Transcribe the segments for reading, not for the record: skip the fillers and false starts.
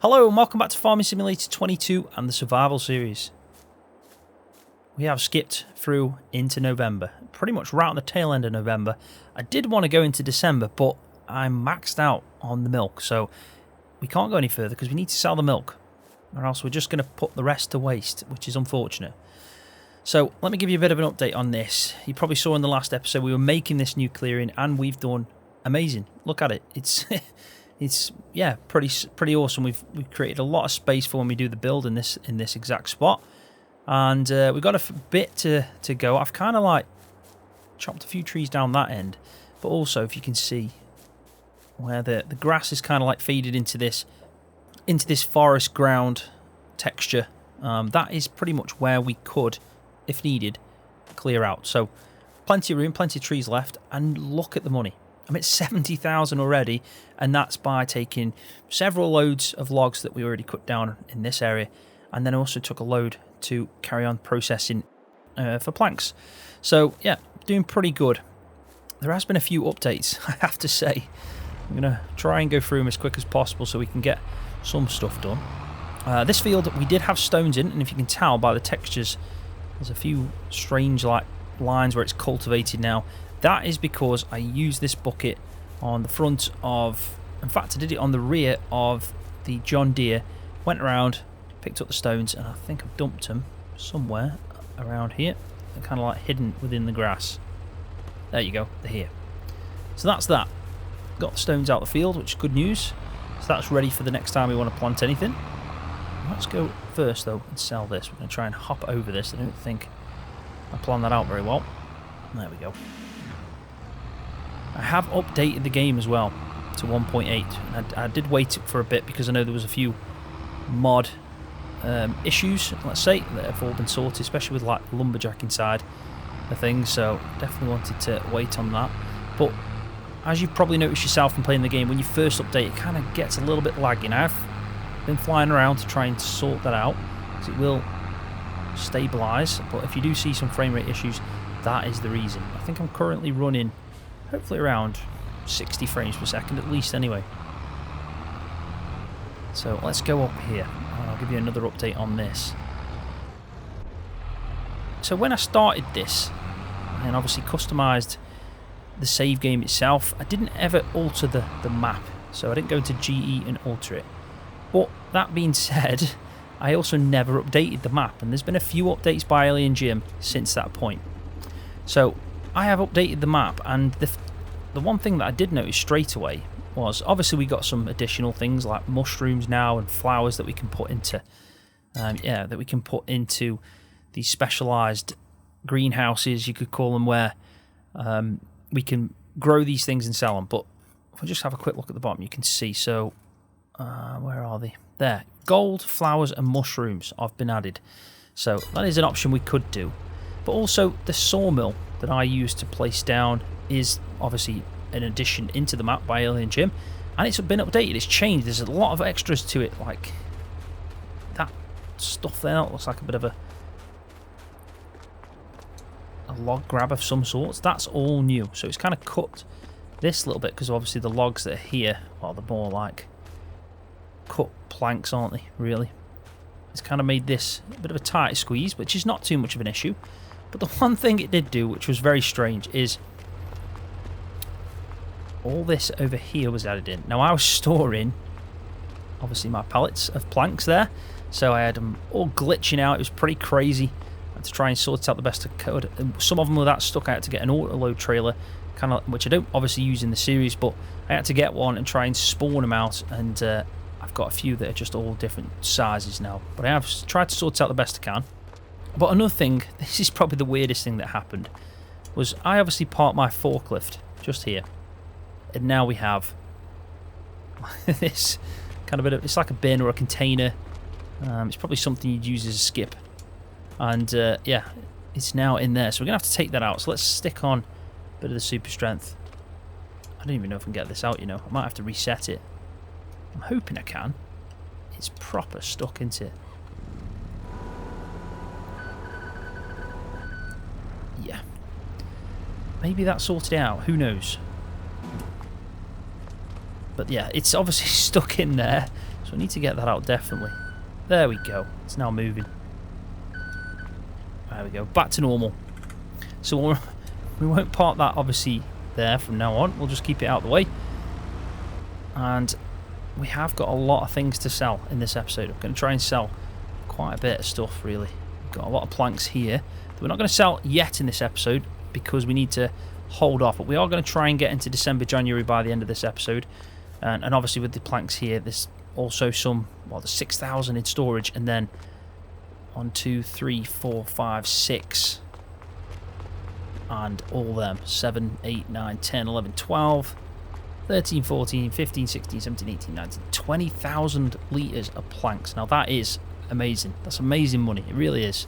Hello and welcome back to Farming Simulator 22 and the Survival Series. We have skipped through into November, pretty much right on the tail end of November. I did want to go into December, but I'm maxed out on the milk, so we can't go any further because we need to sell the milk, or else we're just going to put the rest to waste, which is unfortunate. So let me give you a bit of an update on this. You probably saw in the last episode we were making this new clearing and we've done amazing. Look at it. It's yeah, pretty awesome. We've created a lot of space for when we do the build in this exact spot, and we've got a bit to go. I've kind of like chopped a few trees down that end, but also if you can see where the grass is kind of like faded into this forest ground texture, that is pretty much where we could, if needed, clear out. So plenty of room, plenty of trees left, and look at the money. I'm at 70,000 already, and that's by taking several loads of logs that we already cut down in this area, and then also took a load to carry on processing for planks. So yeah, doing pretty good. There has been a few updates, I have to say. I'm going to try and go through them as quick as possible so we can get some stuff done. This field, we did have stones in, and if you can tell by the textures, there's a few strange like lines where it's cultivated now. That is because I used this bucket on the front of, in fact I did it on the rear of the John Deere, went around, picked up the stones, and I think I've dumped them somewhere around here. They're kind of like hidden within the grass. There you go, they're here. So that's that. Got the stones out of the field, which is good news. So that's ready for the next time we want to plant anything. Let's go first though and sell this. We're going to try and hop over this. I don't think I planned that out very well. There we go. I have updated the game as well to 1.8. I did wait for a bit because I know there was a few mod issues, let's say, that have all been sorted, especially with like lumberjack inside the thing, so definitely wanted to wait on that. But as you've probably noticed yourself from playing the game, when you first update it kind of gets a little bit laggy. Now I've been flying around to try and sort that out, because it will stabilise, but if you do see some frame rate issues, that is the reason. I think I'm currently running hopefully around 60 frames per second at least anyway. So let's go up here and I'll give you another update on this. So when I started this and obviously customised the save game itself, I didn't ever alter the map, so I didn't go into GE and alter it. But that being said, I also never updated the map, and there's been a few updates by Alien Jim since that point. So I have updated the map, and the one thing that I did notice straight away was obviously we got some additional things like mushrooms now and flowers that we can put into these specialised greenhouses, you could call them, where we can grow these things and sell them. But if I just have a quick look at the bottom, you can see. So where are they? There, gold, flowers, and mushrooms have been added. So that is an option we could do. But also the sawmill that I used to place down is obviously an addition into the map by Alien Jim, and it's been updated, it's changed, there's a lot of extras to it, like that stuff there. That looks like a bit of a log grab of some sorts. That's all new, so it's kind of cut this little bit because obviously the logs that are here, well, they're more like cut planks, aren't they, really? It's kind of made this a bit of a tight squeeze, which is not too much of an issue. But the one thing it did do, which was very strange, is all this over here was added in. Now I was storing, obviously, my pallets of planks there, so I had them all glitching out. It was pretty crazy. I had to try and sort it out the best I could. Some of them were that stuck. I had to get an auto-load trailer, kind of, which I don't obviously use in the series, but I had to get one and try and spawn them out, and I've got a few that are just all different sizes now. But I have tried to sort it out the best I can. But another thing, this is probably the weirdest thing that happened, was I obviously parked my forklift just here. And now we have this kind of it's like a bin or a container. It's probably something you'd use as a skip. And yeah, it's now in there. So we're going to have to take that out. So let's stick on a bit of the super strength. I don't even know if I can get this out, you know. I might have to reset it. I'm hoping I can. It's proper stuck into it. Yeah. Maybe that sorted it out. Who knows? But yeah, it's obviously stuck in there. So I need to get that out definitely. There we go. It's now moving. There we go. Back to normal. So we won't park that obviously there from now on. We'll just keep it out of the way. And we have got a lot of things to sell in this episode. I'm going to try and sell quite a bit of stuff really. We've got a lot of planks here that we're not going to sell yet in this episode because we need to hold off. But we are going to try and get into December, January by the end of this episode. And obviously with the planks here, there's also some, well, there's 6,000 in storage, and then 1, 2, 3, 4, 5, 6, and all them 7, 8, 9, 10, 11, 12, 13, 14, 15, 16, 17, 18, 19, 20,000 litres of planks. Now that is amazing. That's amazing money. It really is.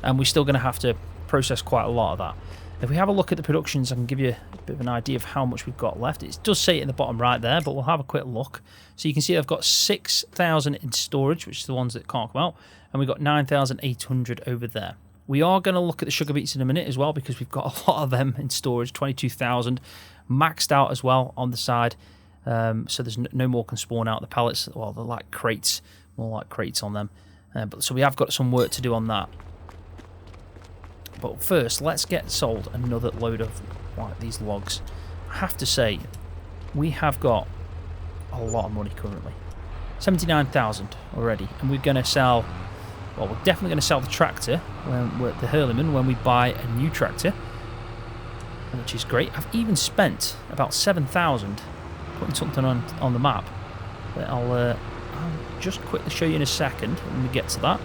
And we're still going to have to process quite a lot of that. If we have a look at the productions, I can give you a bit of an idea of how much we've got left. It does say it in the bottom right there, but we'll have a quick look. So you can see I've got 6,000 in storage, which is the ones that can't come out, and we've got 9,800 over there. We are going to look at the sugar beets in a minute as well, because we've got a lot of them in storage, 22,000, maxed out as well on the side. So there's no more can spawn out. The pallets, well, they're like crates, more like crates on them. But so we have got some work to do on that. But first, let's get sold another load of these logs. I have to say, we have got a lot of money currently. 79,000 already. And we're going to sell, well, we're definitely going to sell the tractor, when we're at the Hurleyman, when we buy a new tractor, which is great. I've even spent about 7,000 putting something on the map that I'll just quickly show you in a second when we get to that.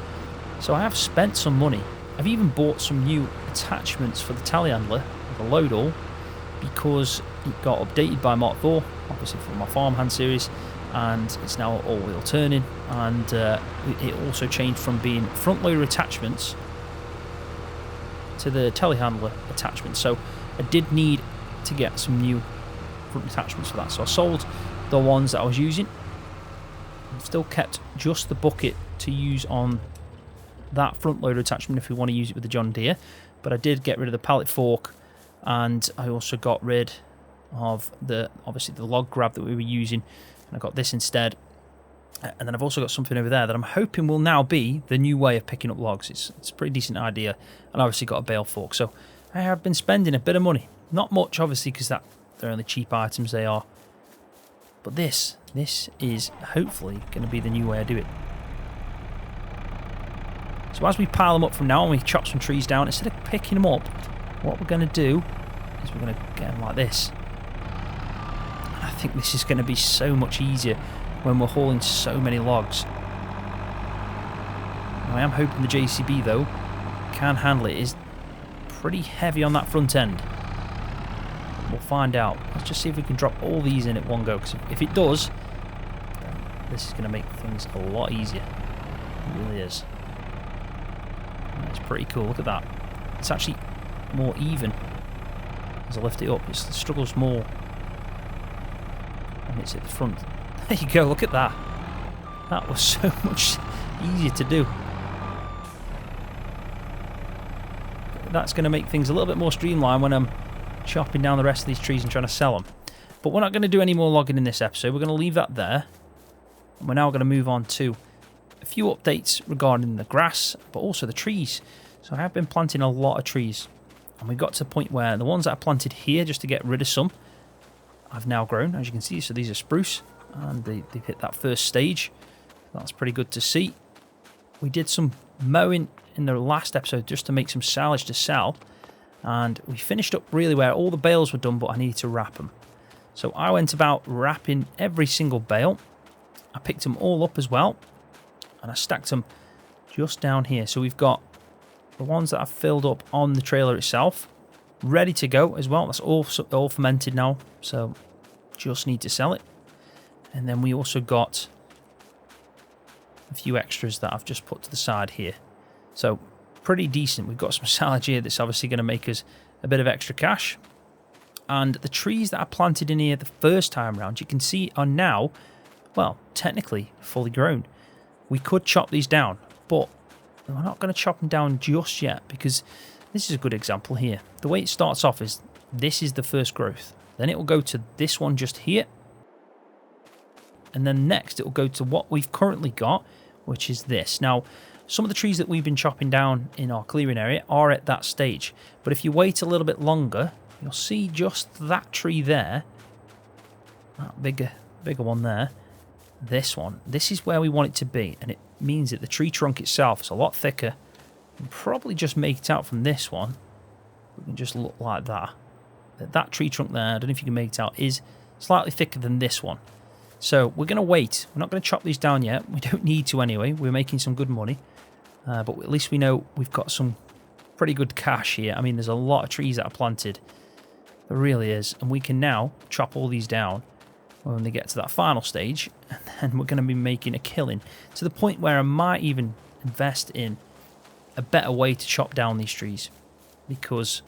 So I have spent some money. I've even bought some new attachments for the telehandler, the load all, because it got updated by Mark IV, obviously from my farmhand series, and it's now all-wheel turning, and it also changed from being front loader attachments to the telehandler attachment. So I did need to get some new front attachments for that. So I sold the ones that I was using. I've still kept just the bucket to use on that front loader attachment if we want to use it with the John Deere, but I did get rid of the pallet fork, and I also got rid of obviously the log grab that we were using, and I got this instead. And then I've also got something over there that I'm hoping will now be the new way of picking up logs. It's a pretty decent idea, and obviously got a bale fork. So I have been spending a bit of money, not much obviously because they're only cheap items, they are, but this is hopefully going to be the new way I do it. So as we pile them up from now on, we chop some trees down. Instead of picking them up, what we're going to do is we're going to get them like this. And I think this is going to be so much easier when we're hauling so many logs. Now, I am hoping the JCB, though, can handle it. It is pretty heavy on that front end. We'll find out. Let's just see if we can drop all these in at one go, because if it does, then this is going to make things a lot easier. It really is. It's pretty cool, look at that. It's actually more even as I lift it up. It struggles more when it's at the front. There you go, look at that. That was so much easier to do. That's going to make things a little bit more streamlined when I'm chopping down the rest of these trees and trying to sell them. But we're not going to do any more logging in this episode. We're going to leave that there. And we're now going to move on to a few updates regarding the grass, but also the trees. So I have been planting a lot of trees, and we got to the point where the ones that I planted here just to get rid of some have now grown, as you can see. So these are spruce, and they've hit that first stage. That's pretty good to see. We did some mowing in the last episode just to make some silage to sell, and we finished up really where all the bales were done, but I needed to wrap them. So I went about wrapping every single bale. I picked them all up as well, and I stacked them just down here. So we've got the ones that I've filled up on the trailer itself, ready to go as well. That's all fermented now, so just need to sell it. And then we also got a few extras that I've just put to the side here. So pretty decent. We've got some silage here that's obviously going to make us a bit of extra cash. And the trees that I planted in here the first time around, you can see are now, well, technically fully grown. We could chop these down, but we're not going to chop them down just yet, because this is a good example here. The way it starts off is this is the first growth. Then it will go to this one just here. and then next it will go to what we've currently got, which is this. Now, some of the trees that we've been chopping down in our clearing area are at that stage, but if you wait a little bit longer, you'll see just that tree there, that bigger one there, this one. This is where we want it to be, and it means that the tree trunk itself is a lot thicker. You can probably just make it out from this one. We can just look like that. That tree trunk there, I don't know if you can make it out, is slightly thicker than this one. So we're going to wait. We're not going to chop these down yet. We don't need to anyway. We're making some good money. But at least we know we've got some pretty good cash here. I mean, there's a lot of trees that are planted. There really is. And we can now chop all these down when they get to that final stage. And then we're going to be making a killing. To the point where I might even invest in a better way to chop down these trees. Because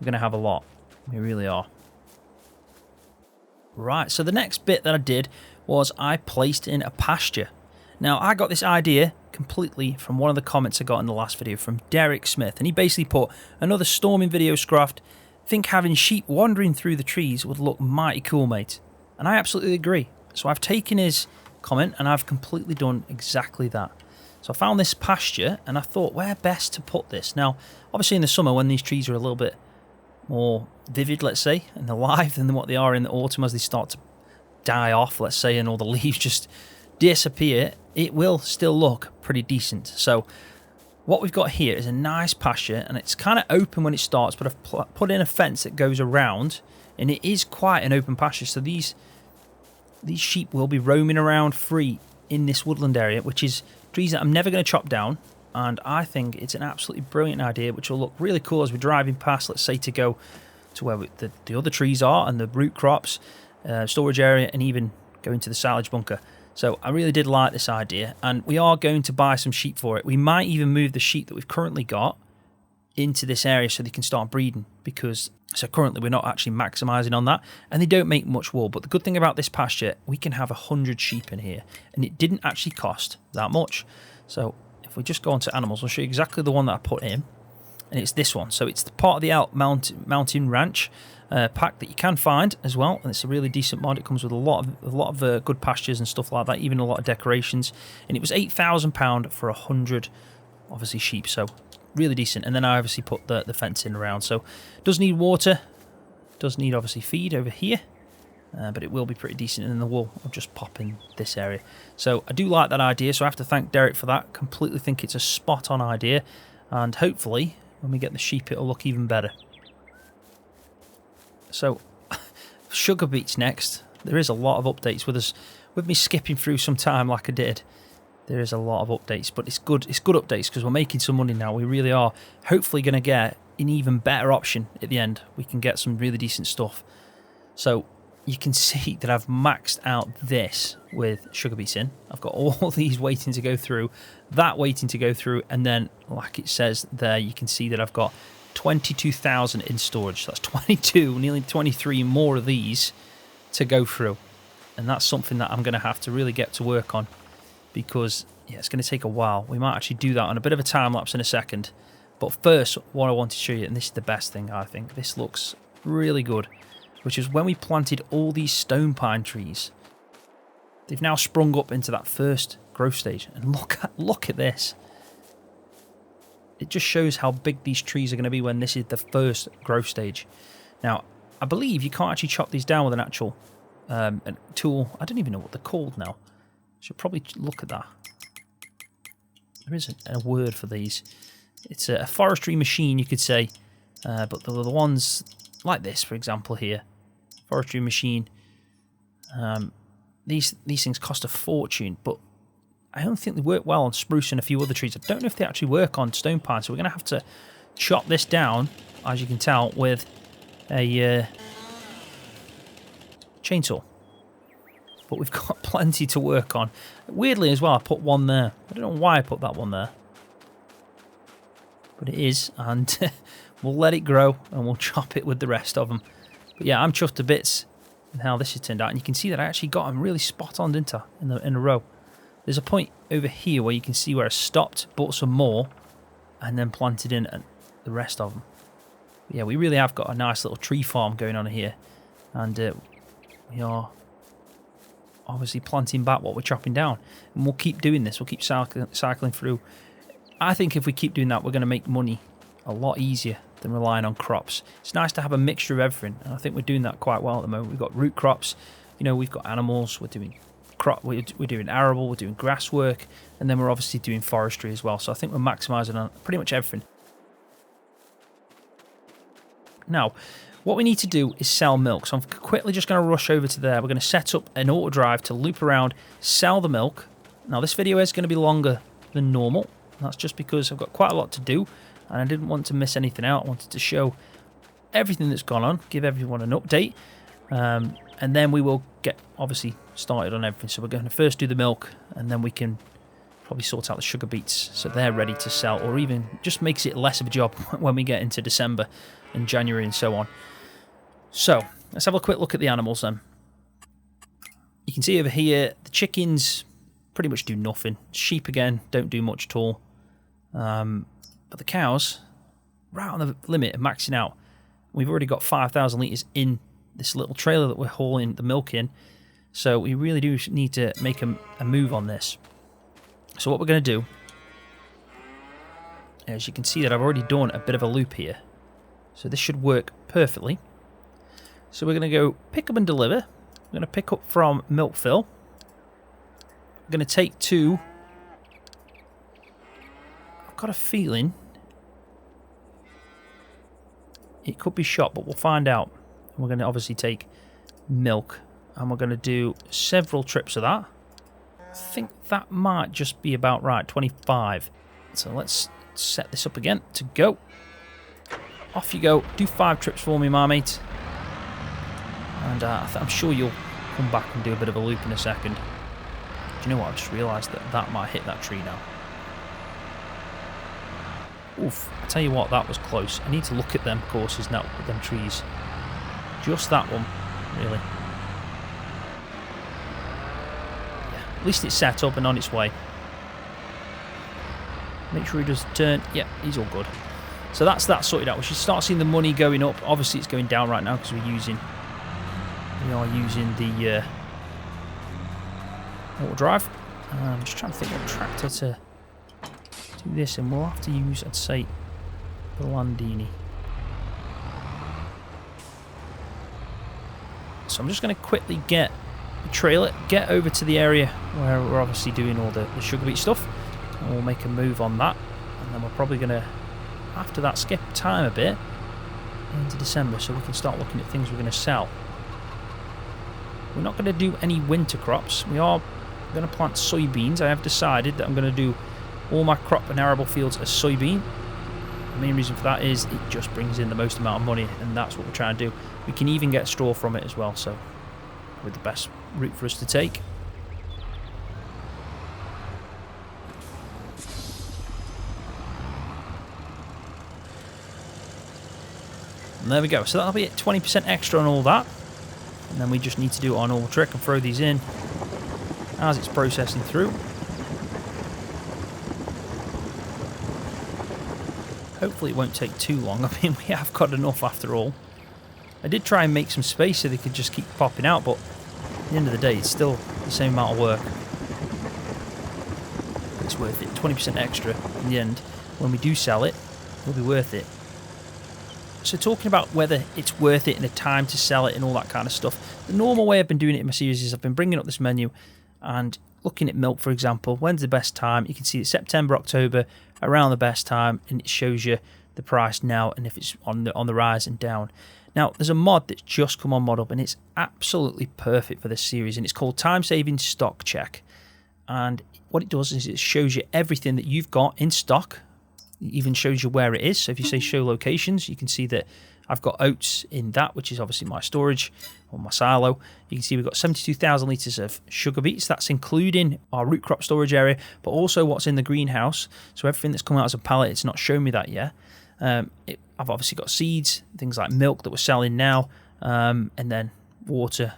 we're going to have a lot. We really are. Right, so the next bit that I did was I placed in a pasture. Now, I got this idea completely from one of the comments I got in the last video from Derek Smith. And he basically put, another storming video, Scroft. Think having sheep wandering through the trees would look mighty cool, mate. And I absolutely agree. So I've taken his comment and I've completely done exactly that. So I found this pasture and I thought, where best to put this? Now, obviously in the summer when these trees are a little bit more vivid, let's say, and alive than what they are in the autumn as they start to die off, let's say, and all the leaves just disappear, it will still look pretty decent. So what we've got here is a nice pasture, and it's kind of open when it starts, but I've put in a fence that goes around, and it is quite an open pasture. So these sheep will be roaming around free in this woodland area, which is trees that I'm never going to chop down. And I think it's an absolutely brilliant idea, which will look really cool as we're driving past, let's say, to go to where the other trees are and the root crops, storage area, and even go into the silage bunker. So I really did like this idea, and we are going to buy some sheep for it. We might even move the sheep that we've currently got into this area so they can start breeding, because so currently we're not actually maximising on that, and they don't make much wool. But the good thing about this pasture, we can have 100 sheep in here, and it didn't actually cost that much. So if we just go on to animals, I'll show you exactly the one that I put in, and it's this one. So it's the part of the Out Mountain Ranch pack that you can find as well, and it's a really decent mod. It comes with a lot of good pastures and stuff like that, even a lot of decorations, and it was £8,000 for 100 obviously sheep, so really decent. And then I obviously put the fence in around, so it does need water, does need obviously feed over here, but it will be pretty decent. And then the wool will just pop in this area. So I do like that idea, so I have to thank Derek for that. Completely think it's a spot on idea, and hopefully when we get the sheep it'll look even better. So sugar beets next. There is a lot of updates with me skipping through some time like I did. There is a lot of updates, but it's good updates because we're making some money now. We really are. Hopefully going to get an even better option at the end. We can get some really decent stuff. So you can see that I've maxed out this with sugar beets in. I've got all these waiting to go through, that waiting to go through, and then like it says there, you can see that I've got 22,000 in storage. So that's 22, nearly 23 more of these to go through. And that's something that I'm going to have to really get to work on, because yeah, it's going to take a while. We might actually do that on a bit of a time lapse in a second. But first, what I want to show you, and this is the best thing I think, this looks really good, which is when we planted all these stone pine trees. They've now sprung up into that first growth stage, and look at this. It just shows how big these trees are going to be when this is the first growth stage. Now, I believe you can't actually chop these down with an actual tool. I don't even know what they're called now. Should probably look at that. There isn't a word for these. It's a forestry machine, you could say, but the ones like this, for example, here, forestry machine. These things cost a fortune, but I don't think they work well on spruce and a few other trees. I don't know if they actually work on stone pine, so we're going to have to chop this down, as you can tell, with a chainsaw. But we've got plenty to work on. Weirdly as well, I put one there. I don't know why I put that one there, but it is, and we'll let it grow and we'll chop it with the rest of them. But yeah, I'm chuffed to bits with how this has turned out, and you can see that I actually got them really spot on, didn't I, in a row. There's a point over here where you can see where I stopped, bought some more, and then planted in the rest of them. But yeah, we really have got a nice little tree farm going on here, and we are obviously planting back what we're chopping down. And we'll keep doing this. We'll keep cycling through. I think if we keep doing that, we're going to make money a lot easier than relying on crops. It's nice to have a mixture of everything, and I think we're doing that quite well at the moment. We've got root crops, you know, we've got animals, we're doing we're doing arable, we're doing grass work, and then we're obviously doing forestry as well. So I think we're maximising on pretty much everything. Now, what we need to do is sell milk. So I'm quickly just going to rush over to there. We're going to set up an auto drive to loop around, sell the milk. Now, this video is going to be longer than normal. That's just because I've got quite a lot to do, and I didn't want to miss anything out. I wanted to show everything that's gone on, give everyone an update, and then we will get, obviously, started on everything. So we're going to first do the milk, and then we can probably sort out the sugar beets so they're ready to sell, or even just makes it less of a job when we get into December and January and so on. So let's have a quick look at the animals then. You can see over here the chickens pretty much do nothing. Sheep again don't do much at all, but the cows right on the limit of maxing out. We've already got 5,000 litres in this little trailer that we're hauling the milk in, so we really do need to make a move on this. So what we're going to do, as you can see that I've already done a bit of a loop here, so this should work perfectly. So we're going to go pick up and deliver. We're going to pick up from milk fill. We're going to take to, I've got a feeling it could be shop, but we'll find out. We're going to obviously take milk, and we're going to do several trips of that. I think that might just be about right, 25. So let's set this up again to go. Off you go. Do 5 trips for me, marmite. And I'm sure you'll come back and do a bit of a loop in a second. Do you know what? I've just realised that that might hit that tree now. Oof. I tell you what, that was close. I need to look at them courses now, at them trees. Just that one, really. Yeah, at least it's set up and on its way. Make sure he does turn. Yeah, he's all good. So that's that sorted out. We should start seeing the money going up. Obviously, it's going down right now because we are using the auto drive. I'm just trying to think what tractor to do this, and we'll have to use, I'd say, the Landini. So I'm just going to quickly get the trailer, get over to the area where we're obviously doing all the sugar beet stuff, and we'll make a move on that, and then we're probably going to, after that, skip time a bit into December so we can start looking at things we're going to sell. We're not going to do any winter crops. We are going to plant soybeans. I have decided that I'm going to do all my crop and arable fields as soybean. The main reason for that is it just brings in the most amount of money, and that's what we're trying to do. We can even get straw from it as well, so with the best route for us to take. And there we go. So that'll be at 20% extra on all that. And then we just need to do our normal trick and throw these in as it's processing through. Hopefully it won't take too long. I mean, we have got enough after all. I did try and make some space so they could just keep popping out, but at the end of the day, it's still the same amount of work. It's worth it. 20% extra in the end. When we do sell it, it'll be worth it. So talking about whether it's worth it and the time to sell it and all that kind of stuff, the normal way I've been doing it in my series is I've been bringing up this menu and looking at milk, for example. When's the best time? You can see it's September, October, around the best time, and it shows you the price now and if it's on the rise and down. Now, there's a mod that's just come on ModUp, and it's absolutely perfect for this series, and it's called Time Saving Stock Check. And what it does is it shows you everything that you've got in stock. It even shows you where it is. So if you say show locations, you can see that I've got oats in that, which is obviously my storage or my silo. You can see we've got 72,000 litres of sugar beets. That's including our root crop storage area, but also what's in the greenhouse. So everything that's come out as a pallet, it's not showing me that yet. I've obviously got seeds, things like milk that we're selling now, and then water.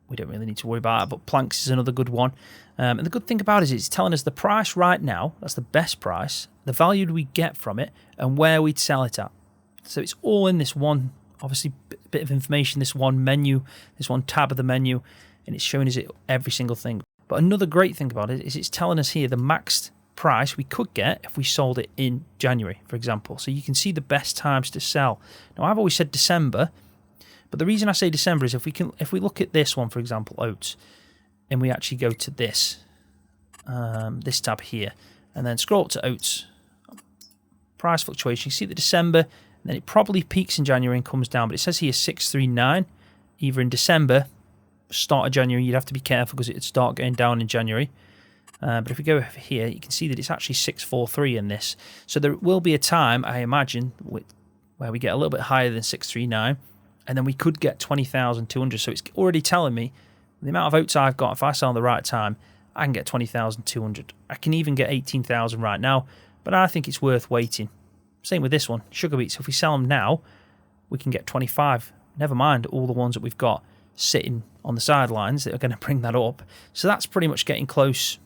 We don't really need to worry about that, but planks is another good one. And the good thing about it is it's telling us the price right now, that's the best price, the value we get from it, and where we'd sell it at. So it's all in this one, obviously, bit of information, this one menu, this one tab of the menu. and it's showing us it every single thing. But another great thing about it is it's telling us here the maxed price we could get if we sold it in January, for example. So you can see the best times to sell. Now, I've always said December, but the reason I say December is if we look at this one, for example, oats, and we actually go to this tab here, and then scroll up to oats, price fluctuation, you see the December, and then it probably peaks in January and comes down, but it says here 639, either in December, start of January, you'd have to be careful because it'd start going down in January. But if we go over here, you can see that it's actually 643 in this. So there will be a time, I imagine, where we get a little bit higher than 639, and then we could get 20,200. So it's already telling me the amount of oats I've got, if I sell in the right time, I can get 20,200. I can even get 18,000 right now, but I think it's worth waiting. Same with this one, sugar beets. If we sell them now, we can get 25. Never mind all the ones that we've got sitting on the sidelines that are going to bring that up. So that's pretty much getting close.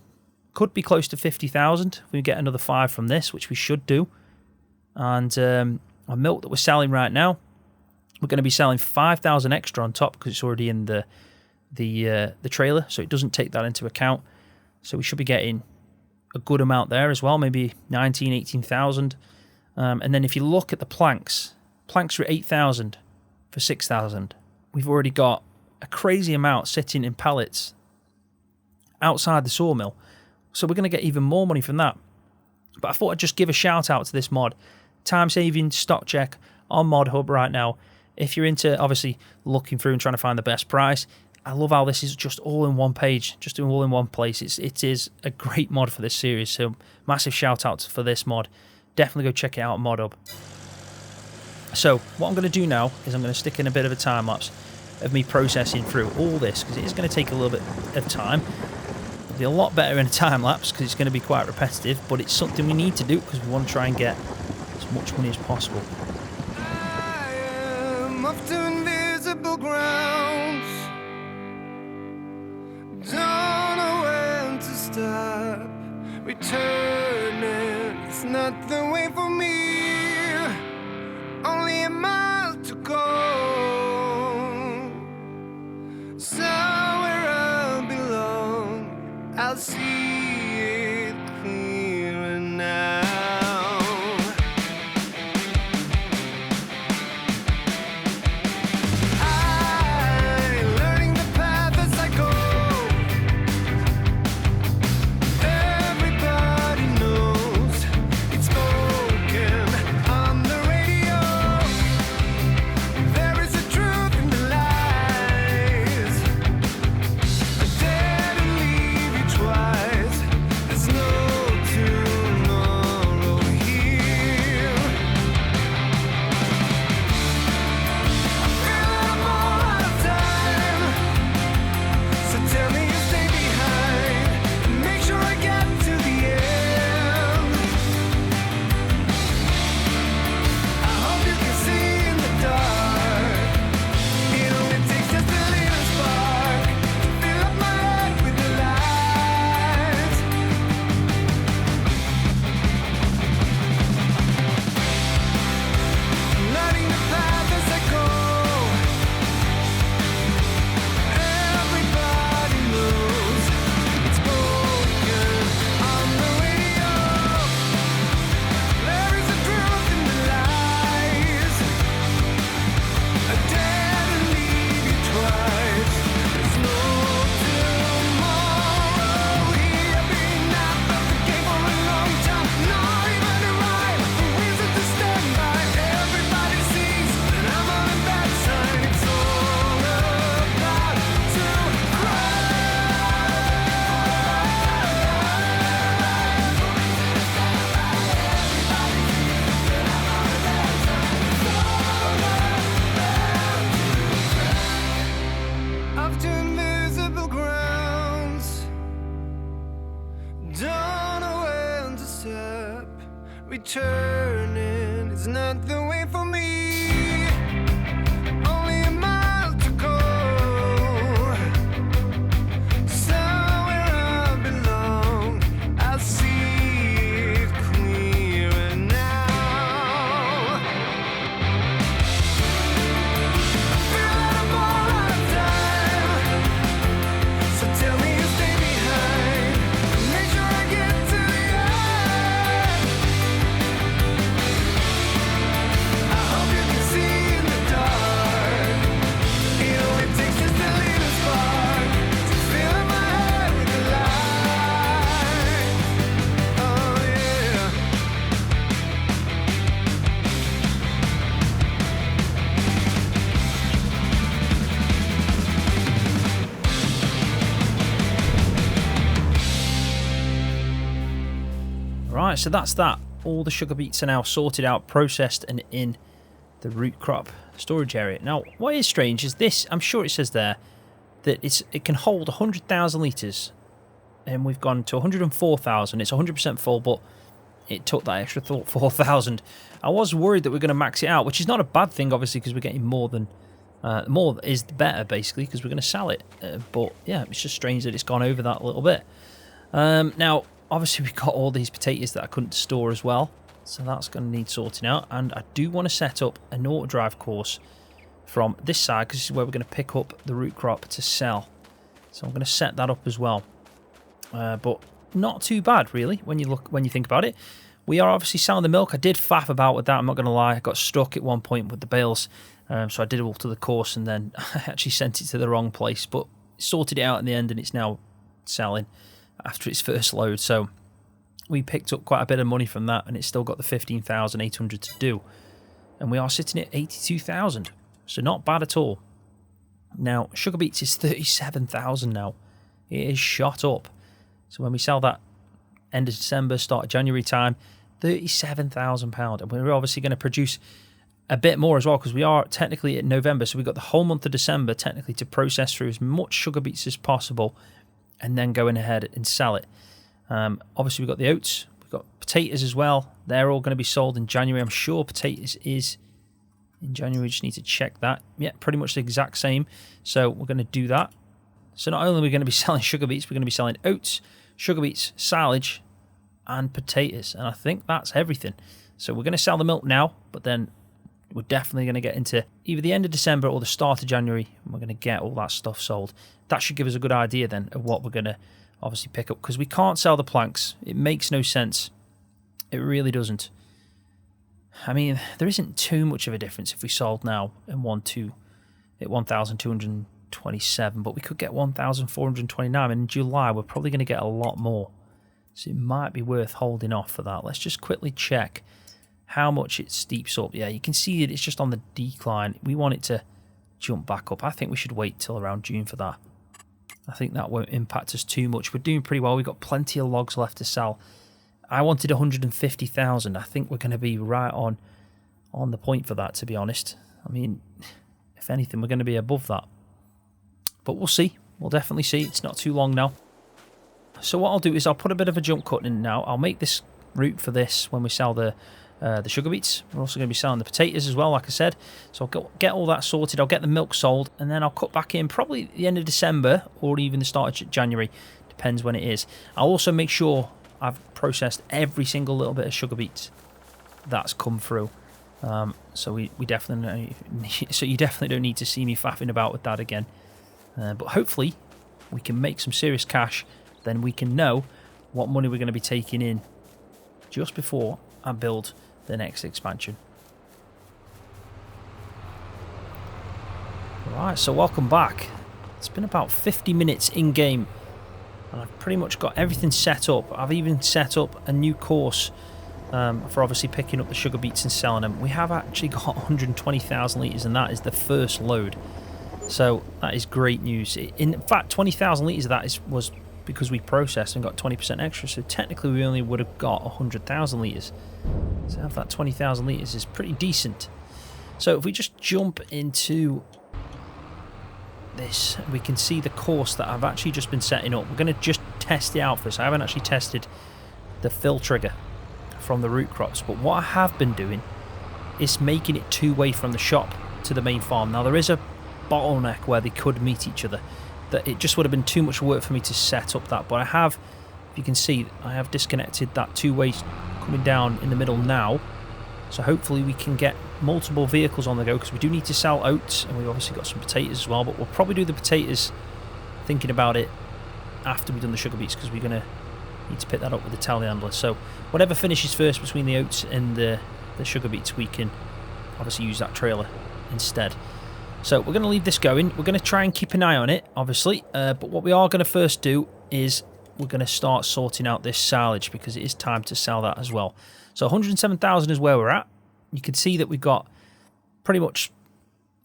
Could be close to 50,000 if we get another 5 from this, which we should do. And our milk that we're selling right now, we're going to be selling 5,000 extra on top because it's already in the trailer, so it doesn't take that into account. So we should be getting a good amount there as well, maybe 19, 18,000. And then if you look at the planks are 8,000 for 6,000. We've already got a crazy amount sitting in pallets outside the sawmill. So we're going to get even more money from that. But I thought I'd just give a shout out to this mod. Time-saving stock check on Mod Hub right now. If you're into, obviously, looking through and trying to find the best price, I love how this is just all in one page, just all in one place. It is a great mod for this series, so massive shout out for this mod. Definitely go check it out on Mod Hub. So what I'm going to do now is I'm going to stick in a bit of a time lapse of me processing through all this, because it is going to take a little bit of time. It'll be a lot better in a time lapse because it's going to be quite repetitive, but it's something we need to do because we want to try and get as much money as possible. I am off to invisible grounds. Don't know when to stop. Returning, it's not the way for me. Only a mile to go. Somewhere I belong. I'll see it clearer now. I'm learning the path as I go. Everybody knows it's spoken on the radio. There is a truth in the lies. I dare to leave you twice. There's no tomorrow here. I feel I'm all out of time. So tell me you stay behind and make sure I get to the end. I hope you can see in the dark. It only takes just a little spark to fill up my head with the lights. Lighting the path as I go. Everybody knows it's spoken on the radio. There is a truth in the lies. I dare to leave you twice. There's no tomorrow here. Been out of the game for a long time. Not even a rhyme, a reason to stand by. Everybody sees that I'm on a bad side. It's all about to cry. Off to invisible grounds. Don't know when to stop. Returning is not the way for me. Only a mile to go. Somewhere I belong. I'll see it clearer now. I feel that I'm all out of time. Right, so that's that. All the sugar beets are now sorted out, processed, and in the root crop storage area. Now, what is strange is this, I'm sure it says there, that it can hold 100,000 litres, and we've gone to 104,000. It's 100% full, but it took that extra 4,000. I was worried that we're going to max it out, which is not a bad thing, obviously, because we're getting more than... more is better, basically, because we're going to sell it. But, yeah, it's just strange that it's gone over that a little bit. Now, obviously, we've got all these potatoes that I couldn't store as well. So that's going to need sorting out. And I do want to set up an auto drive course from this side, because this is where we're going to pick up the root crop to sell. So I'm going to set that up as well. But not too bad, really, when you think about it. We are obviously selling the milk. I did faff about with that, I'm not going to lie. I got stuck at one point with the bales. So I did alter the course, and then I actually sent it to the wrong place. But sorted it out in the end, and it's now selling after its first load. So we picked up quite a bit of money from that, and it's still got the 15,800 to do. And we are sitting at 82,000. So not bad at all. Now, sugar beets is 37,000 now. It is shot up. So when we sell that end of December, start of January time, £37,000. And we're obviously going to produce a bit more as well, because we are technically in November. So we've got the whole month of December technically to process through as much sugar beets as possible, and then going ahead and sell it. Obviously, we've got the oats. We've got potatoes as well. They're all going to be sold in January. I'm sure potatoes is in January. We just need to check that. Yeah, pretty much the exact same. So we're going to do that. So not only are we going to be selling sugar beets, we're going to be selling oats, sugar beets, silage, and potatoes. And I think that's everything. So we're going to sell the milk now, but then we're definitely going to get into either the end of December or the start of January, and we're going to get all that stuff sold. That should give us a good idea then of what we're going to obviously pick up, because we can't sell the planks. It makes no sense. It really doesn't. I mean, there isn't too much of a difference if we sold now and at 1,227, but we could get 1,429, and in July we're probably going to get a lot more. So it might be worth holding off for that. Let's just quickly check how much it steeps up. Yeah, you can see that it's just on the decline. We want it to jump back up. I think we should wait till around June for that. I think that won't impact us too much. We're doing pretty well. We've got plenty of logs left to sell. I wanted 150,000. I think we're going to be right on the point for that, to be honest. I mean, if anything, we're going to be above that. But we'll see. We'll definitely see. It's not too long now. So what I'll do is I'll put a bit of a jump cut in now. I'll make this route for this when we sell the sugar beets. We're also going to be selling the potatoes as well, like I said. So I'll get all that sorted. I'll get the milk sold, and then I'll cut back in probably the end of December or even the start of January. Depends when it is. I'll also make sure I've processed every single little bit of sugar beets that's come through. So we definitely so you definitely don't need to see me faffing about with that again. But hopefully we can make some serious cash. Then we can know what money we're going to be taking in just before I build the next expansion. Right, so welcome back. It's been about 50 minutes in game, and I've pretty much got everything set up. I've even set up a new course for obviously picking up the sugar beets and selling them. We have actually got 120,000 litres, and that is the first load. So that is great news. In fact, 20,000 litres of that was because we processed and got 20% extra. So technically we only would have got 100,000 litres. So have that 20,000 litres is pretty decent. So if we just jump into this, we can see the course that I've actually just been setting up. We're going to just test it out first. I haven't actually tested the fill trigger from the root crops, but what I have been doing is making it two-way from the shop to the main farm. Now there is a bottleneck where they could meet each other, that it just would have been too much work for me to set up that, but I have, if you can see, I have disconnected that two-way coming down in the middle now, so hopefully we can get multiple vehicles on the go, because we do need to sell oats, and we've obviously got some potatoes as well, but we'll probably do the potatoes, thinking about it, after we've done the sugar beets, because we're going to need to pick that up with the telehandler. So whatever finishes first between the oats and the sugar beets, we can obviously use that trailer instead. So we're going to leave this going. We're going to try and keep an eye on it, obviously, but what we are going to first do is we're going to start sorting out this silage, because it is time to sell that as well. So 107,000 is where we're at. You can see that we've got pretty much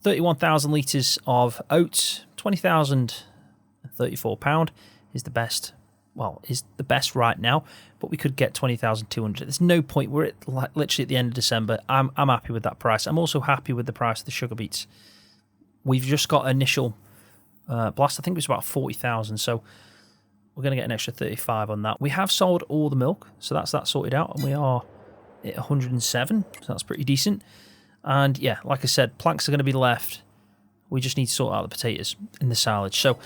31,000 litres of oats. 20,034 pound is the best. Well, is the best right now. but we could get 20,200. There's no point. We're at literally at the end of December. I'm happy with that price. I'm also happy with the price of the sugar beets. We've just got initial blast. I think it was about 40,000. So we're going to get an extra 35 on that. We have sold all the milk, so that's that sorted out, and we are at 107. So that's pretty decent. And yeah, like I said, planks are going to be left. We just need to sort out the potatoes in the silage. So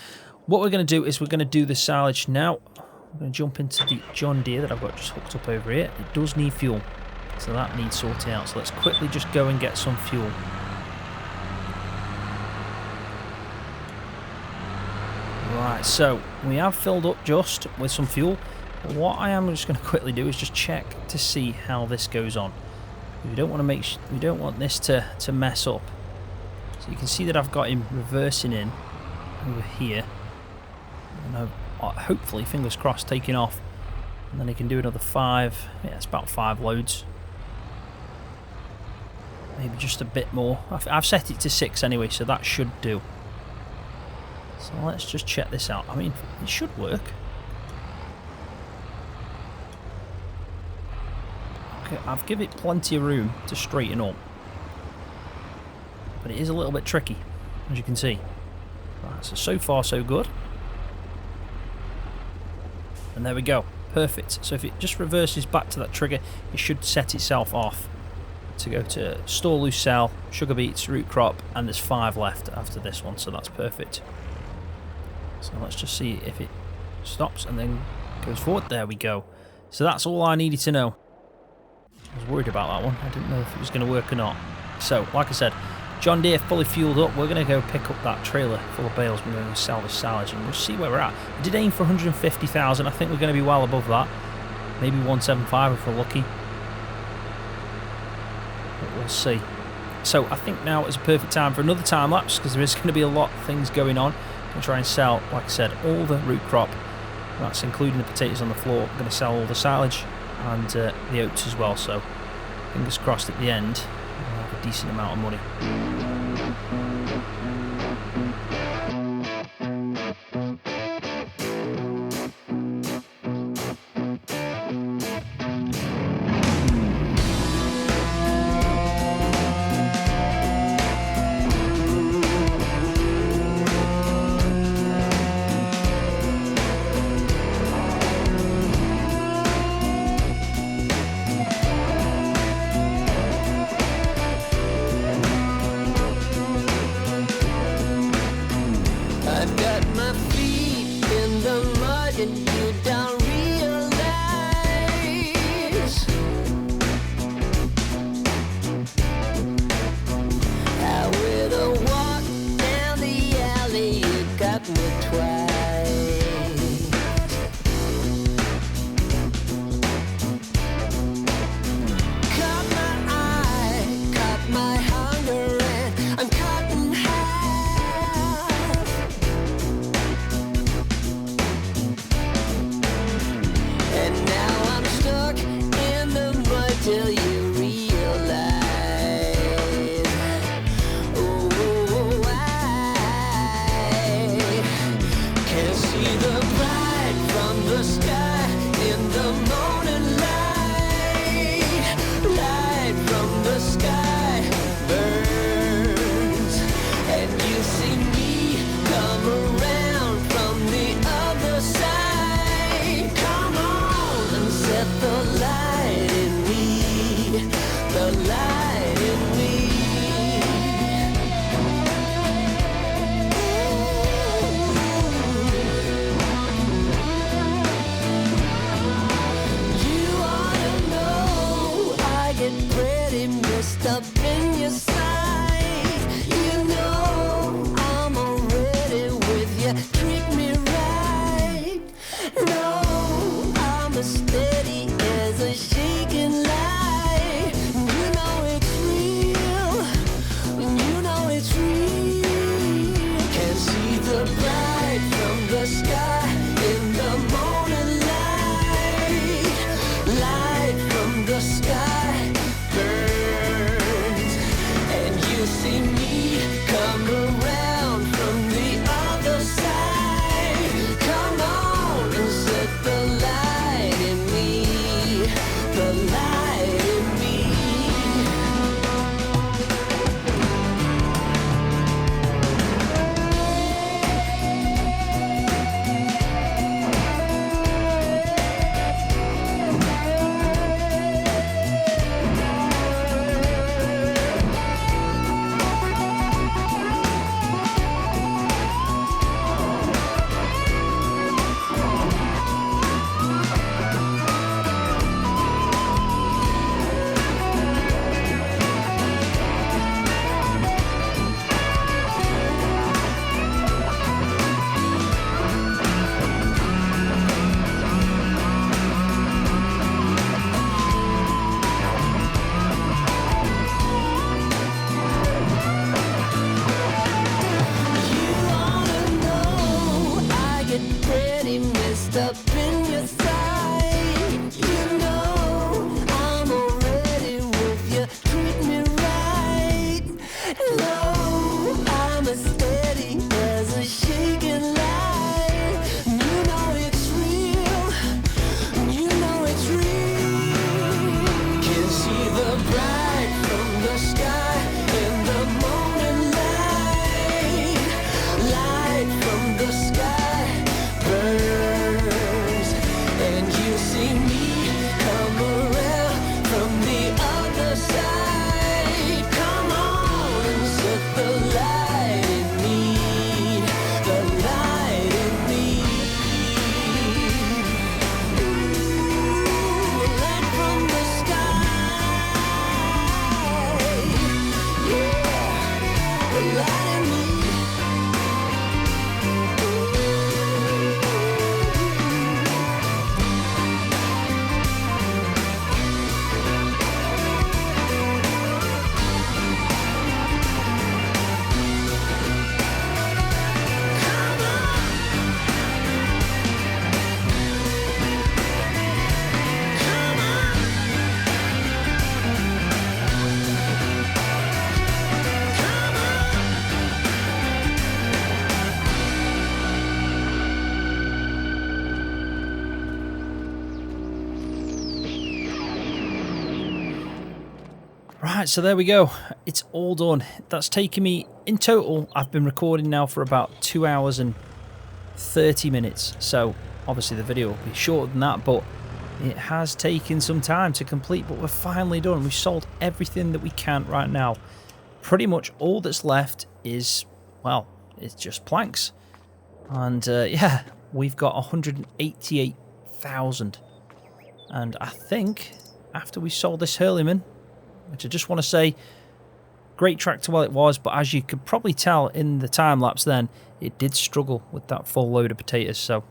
what we're going to do is we're going to do the silage now. I'm going to jump into the John Deere that I've got just hooked up over here. It does need fuel, so that needs sorting out. So let's quickly just go and get some fuel. Right, so we have filled up just with some fuel. What I am just going to quickly do is just check to see how this goes on. We don't want to we don't want this to mess up. So you can see that I've got him reversing in over here. And I've hopefully, fingers crossed, taking off. And then he can do another 5. Yeah, it's about 5 loads. Maybe just a bit more. I've set it to 6 anyway, so that should do. So let's just check this out. I mean, it should work. Okay, I've given it plenty of room to straighten up. But it is a little bit tricky, as you can see. Right, so far so good. And there we go. Perfect. So if it just reverses back to that trigger, it should set itself off to go to store loose cell, sugar beets, root crop, and there's 5 left after this one, so that's perfect. So let's just see if it stops and then goes forward. There we go. So that's all I needed to know. I was worried about that one. I didn't know if it was going to work or not. So, like I said, John Deere fully fueled up. We're going to go pick up that trailer full of bales. We're going to sell the silage and we'll see where we're at. I did aim for 150,000. I think we're going to be well above that. Maybe 175 if we're lucky. But we'll see. So I think now is a perfect time for another time lapse because there is going to be a lot of things going on. I'm going to try and sell, like I said, all the root crop. That's including the potatoes on the floor. I'm going to sell all the silage and the oats as well. So fingers crossed at the end we'll have a decent amount of money. I've got my feet in the mud and you don't realize how with a walk down the alley you got me twice. Caught my eye, caught my hunger, and I'm caught in half. And now I'm stuck in the mud till you realize. Oh, I can see the bright from the sky in the morning light. Light from the sky burns, and you see me come around from the other side. Come on and set the light in me, the light in me. You ought to know I get pretty messed up in your sight. You know I'm already with you. Treat me right. No, I'm as steady as a shaking light. You know it's real. You know it's real. Can see the bright from the sky in the morning light. Light from the sky burns, and you see me come around from the other side. Come on and set the light in me. the light in me. Up in your sight, you know I'm already with you. Treat me right. No, I'm as steady as a shaking light. You know it's real. You know it's real. Can see the bright from the sky in the morning light. Light from the sky burns. See me come around from the other side. Come on and set the light in me, the light in me. Ooh, light from the sky, yeah, the light in me. Right, so there we go. It's all done. That's taken me, in total, I've been recording now for about 2 hours and 30 minutes. So, obviously the video will be shorter than that, but it has taken some time to complete, but we're finally done. We've sold everything that we can right now. Pretty much all that's left is, well, it's just planks. And, yeah, we've got 188,000. And I think, after we sold this Hurleyman, which I just want to say, great tractor while it was, but as you could probably tell in the time lapse then, it did struggle with that full load of potatoes, so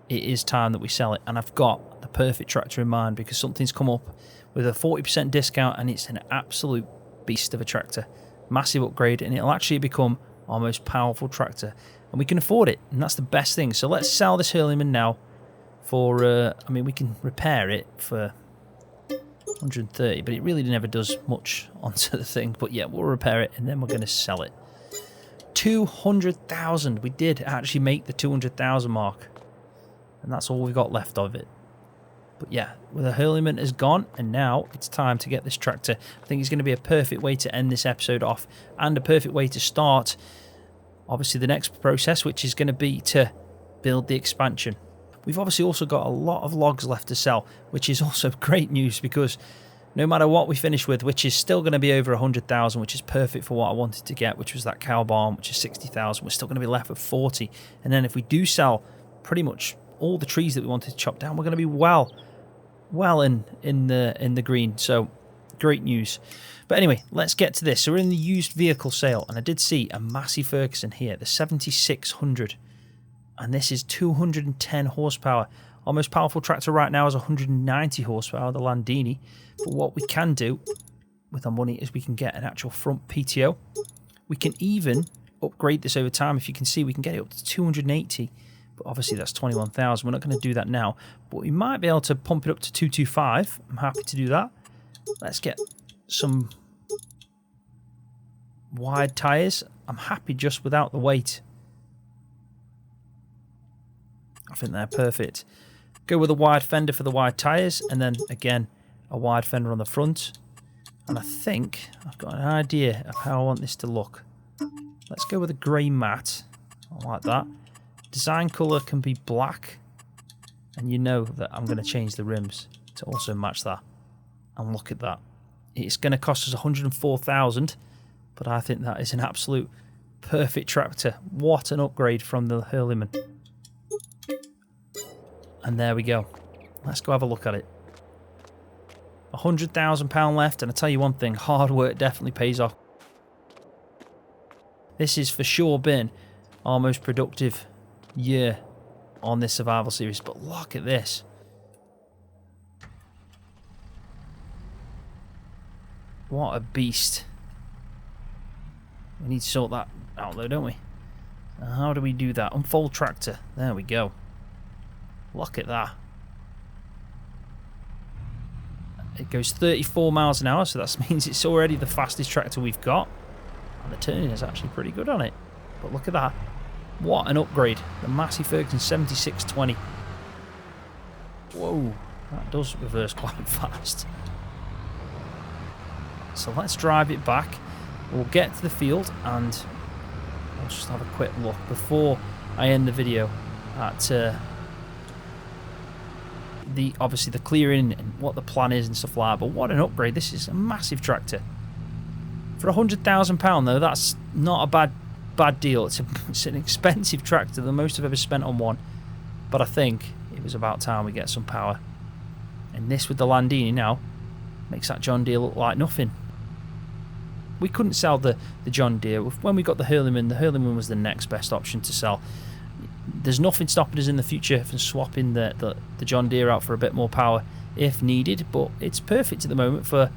it is time that we sell it. And I've got the perfect tractor in mind because something's come up with a 40% discount and it's an absolute beast of a tractor. Massive upgrade, and it'll actually become our most powerful tractor, and we can afford it, and that's the best thing. So let's sell this Hurleyman now for, I mean, we can repair it for 130, but it really never does much onto the thing. But yeah, we'll repair it and then we're going to sell it. 200,000. We did actually make the 200,000 mark, and that's all we've got left of it. But yeah, well, the Hurleyman is gone, and now it's time to get this tractor. I think it's going to be a perfect way to end this episode off, and a perfect way to start, obviously, the next process, which is going to be to build the expansion. We've obviously also got a lot of logs left to sell, which is also great news, because no matter what we finish with, which is still going to be over 100,000, which is perfect for what I wanted to get, which was that cow barn, which is 60,000, we're still going to be left with 40. And then if we do sell pretty much all the trees that we wanted to chop down, we're going to be well in the green. So great news. But anyway, let's get to this. So we're in the used vehicle sale, and I did see a Massey Ferguson here, the 7600, and this is 210 horsepower. Our most powerful tractor right now is 190 horsepower, the Landini. But what we can do with our money is we can get an actual front PTO. We can even upgrade this over time. If you can see, we can get it up to 280. But obviously that's 21,000. We're not going to do that now. But we might be able to pump it up to 225. I'm happy to do that. Let's get some wide tyres. I'm happy just without the weight. I think they're perfect. Go with a wide fender for the wide tyres, and then again a wide fender on the front. And I think I've got an idea of how I want this to look. Let's go with a grey matte. I like that. Design colour can be black. And you know that I'm going to change the rims to also match that. And look at that. It's going to cost us $104,000, but I think that is an absolute perfect tractor. What an upgrade from the Hurleyman. And there we go. Let's go have a look at it. £100,000 left, and I tell you one thing, hard work definitely pays off. This has for sure been our most productive year on this survival series, but look at this. What a beast. We need to sort that out though, don't we? How do we do that? Unfold tractor. There we go. Look at that. It goes 34 miles an hour, so that means it's already the fastest tractor we've got. And the turning is actually pretty good on it. But look at that. What an upgrade. The Massey Ferguson 7620. Whoa, that does reverse quite fast. So let's drive it back. We'll get to the field and I'll just have a quick look before I end the video at obviously the clearing and what the plan is and stuff like that. But what an upgrade. This is a massive tractor. For £100,000 though, that's not a bad deal. It's an expensive tractor, the most I've ever spent on one. But I think it was about time we get some power. And this with the Landini now makes that John Deere look like nothing. We couldn't sell the John Deere. When we got the Hurleyman was the next best option to sell. There's nothing stopping us in the future from swapping the John Deere out for a bit more power if needed, but it's perfect at the moment for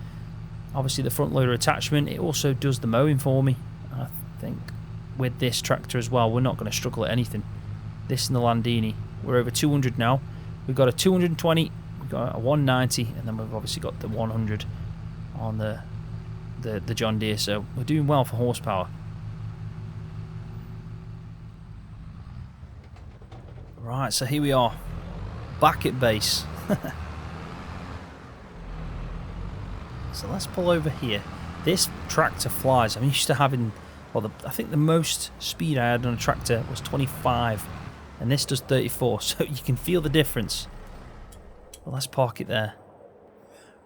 obviously the front loader attachment. It also does the mowing for me. I think with this tractor as well, we're not going to struggle at anything. This and the Landini, we're over 200 now. We've got a 220, we've got a 190, and then we've obviously got the 100 on the John Deere, so we're doing well for horsepower. Right, so here we are, back at base. So let's pull over here. This tractor flies. I'm used to having, well, I think the most speed I had on a tractor was 25, and this does 34, so you can feel the difference. Well, let's park it there.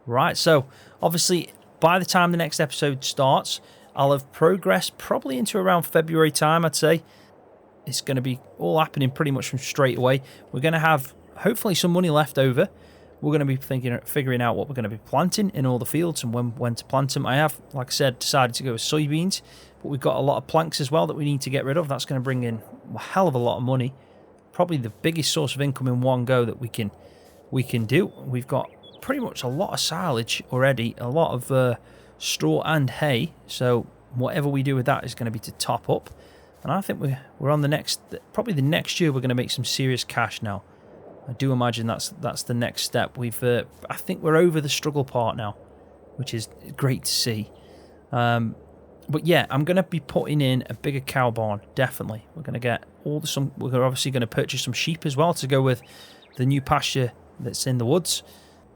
Right, so obviously by the time the next episode starts, I'll have progressed probably into around February time, I'd say. It's going to be all happening pretty much from straight away. We're going to have hopefully some money left over. We're going to be figuring out what we're going to be planting in all the fields and when to plant them. I have, like I said, decided to go with soybeans, but we've got a lot of planks as well that we need to get rid of. That's going to bring in a hell of a lot of money. Probably the biggest source of income in one go that we can do. We've got pretty much a lot of silage already, a lot of straw and hay. So whatever we do with that is going to be to top up. And I think we're on the next, probably the next year we're going to make some serious cash now. I do imagine that's the next step. I think we're over the struggle part now, which is great to see. But yeah, I'm going to be putting in a bigger cow barn, definitely. We're going to get we're obviously going to purchase some sheep as well to go with the new pasture that's in the woods.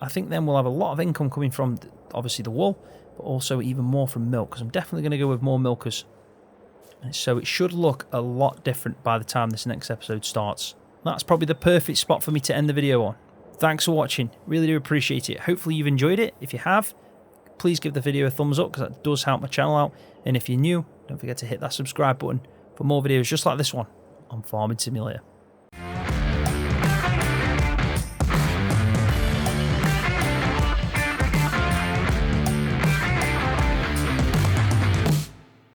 I think then we'll have a lot of income coming from obviously the wool, but also even more from milk, because I'm definitely going to go with more milkers. And so it should look a lot different by the time this next episode starts. That's probably the perfect spot for me to end the video on. Thanks for watching. Really do appreciate it. Hopefully you've enjoyed it. If you have, please give the video a thumbs up, because that does help my channel out. And if you're new, don't forget to hit that subscribe button for more videos just like this one on Farming Simulator.